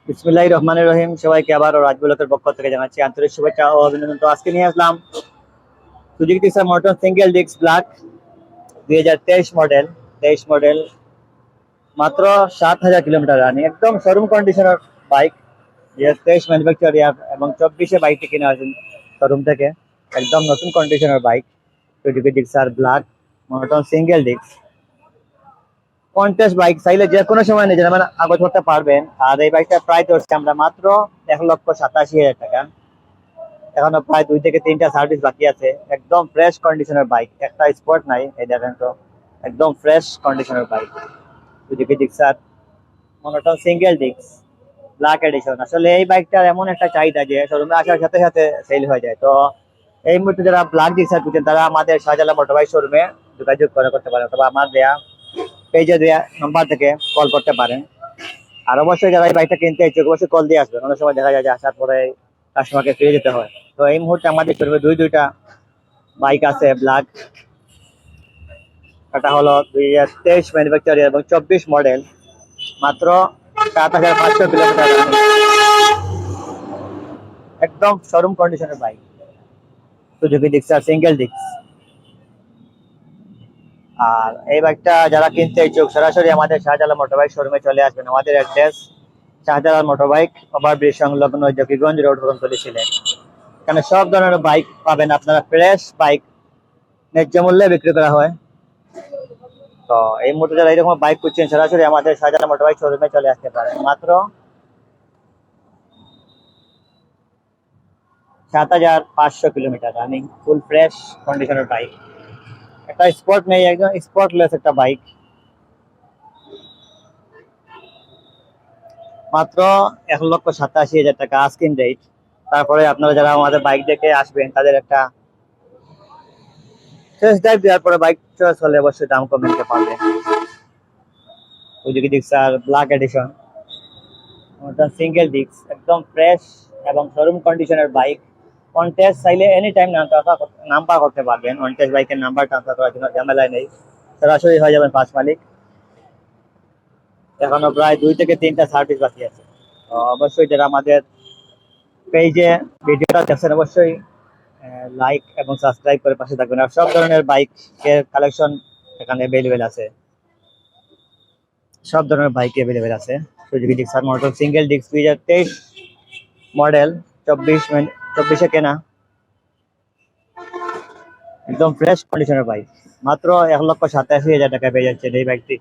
বিসমিল্লাহির রহমানির রহিম। সবাইকে আবারও রাজ ব্লকের পক্ষ থেকে জানাচ্ছি আন্তরিক শুভেচ্ছা ও অভিনন্দন। তো আজকে নিয়ে আসলাম Suzuki Gixxer motor single disc black 2023 model মাত্র 7,000 কিলোমিটার রানিং, একদম শোরুম কন্ডিশনের বাইক। 2023 ম্যানুফ্যাকচার ইয়ার এবং 24-এ বাইকটি কিনে আসেন শোরুম থেকে। একদম নতুন কন্ডিশনের bike Suzuki Gixxer black motor single disk contest bike. চাইলে যে কোনো সময় নিজের নামে কাগজ করতে পারবেন। আর এই বাইকটা প্রায় ধরছি আমরা মাত্র 1,87,000 টাকা। এখনো প্রায় 2 থেকে 3টা সার্ভিস বাকি আছে। একদম ফ্রেশ কন্ডিশনের বাইক, একটা স্পট নাই। এই দেখেন তো, একদম ফ্রেশ কন্ডিশনের bike Suzuki Gixxer monotone single disc black addition. আসলে এই বাইকটার এমন একটা চাহিদা যে শোরুমে আসার সাথে সাথে সেল হয়ে যায়। তো এই মুহূর্তে যারা ব্ল্যাক জিক্সার খুঁজছেন তারা আমাদের শাহজালাল মোটরবাইক শোরুমে যোগাযোগ করতে পারেন, অথবা আমার দেয়া পেজে দেয়া নাম্বার থেকে কল করতে পারেন। আর অবশ্যই যারা এই বাইকটা কিনতে ইচ্ছুক অবশ্যই কল দিয়ে আসবেন। অনেক সময় দেখা যায় যে আসার পরে কাস্টমারকে ফিরে যেতে হয়। তো এই মুহূর্তে আমাদের শোরুমে দুইটা বাইক আছে ব্ল্যাক। এটা হলো 2023 ম্যানুফ্যাকচার এবং 24 মডেল, মাত্র 7,500 কিলোমিটার, একদম শোরুম কন্ডিশনের bike Suzuki Gixxer single disc. আর এই বাইকটা যারা কিনতে ইচ্ছুক সরাসরি আমাদের শাহজালাল মোটরবাইক শোরুমে চলে আসবেন। আমাদের অ্যাড্রেস শাহজালাল মোটরবাইক ওভারব্রিজ সংলগ্ন জকিগঞ্জ রোড, হুরুমতলি, সিলেট। এখানে সব ধরনের বাইক পাবেন আপনারা, ফ্রেশ বাইক ন্যায্য মূল্যে বিক্রি করা হয়। তো এই মুহূর্তে যারা এরকম বাইক খুঁজছেন সরাসরি আমাদের শাহজালাল মোটরবাইক শোরুমে চলে আসতে পারেন। মাত্র 7,500 কিলোমিটার রানিং, ফুল ফ্রেশ কন্ডিশনের বাইক। একটা স্পট নেই, একদম স্পটলেস একটা বাইক। মাত্র 1,87,000 টাকা আস্কিং রেট। তারপরে আপনারা যারা আমাদের বাইক দেখে আসবেন তাদের একটা টেস্ট ড্রাইভ দেওয়ার পরে বাইক চয়েস হলে অবশ্যই দাম কম নিতে পারবেন। Suzuki Gixxer black addition single disc, একদম ফ্রেশ এবং শোরুম কন্ডিশনের বাইক। কন্টেস্ট চাইলে এনি টাইম নাম্বার করতে পারবেন। কন্টেস্ট বাইকের নাম্বার ট্রান্সফার করার জন্য ঝামেলায় নেই, সরাসরি হয়ে যাবেন পাঁচ মালিক। এখনো প্রায় 2 থেকে 3টা সার্ভিস বাকি আছে। তো অবশ্যই যারা আমাদের পেজে ভিডিওটা দেখছেন অবশ্যই লাইক এবং সাবস্ক্রাইব করে পাশে থাকবেন। আর সব ধরনের বাইকের কালেকশন এখানে অ্যাভেলেবেল আছে, সব ধরনের বাইক অ্যাভেলেবেল আছে। Suzuki Gixxer motor single disc 2023 model, 24-এ কেনা, একদম ফ্রেশ কন্ডিশনের বাইক। মাত্র 1,87,000 টাকা পেয়ে যাচ্ছেন এই বাইকটি।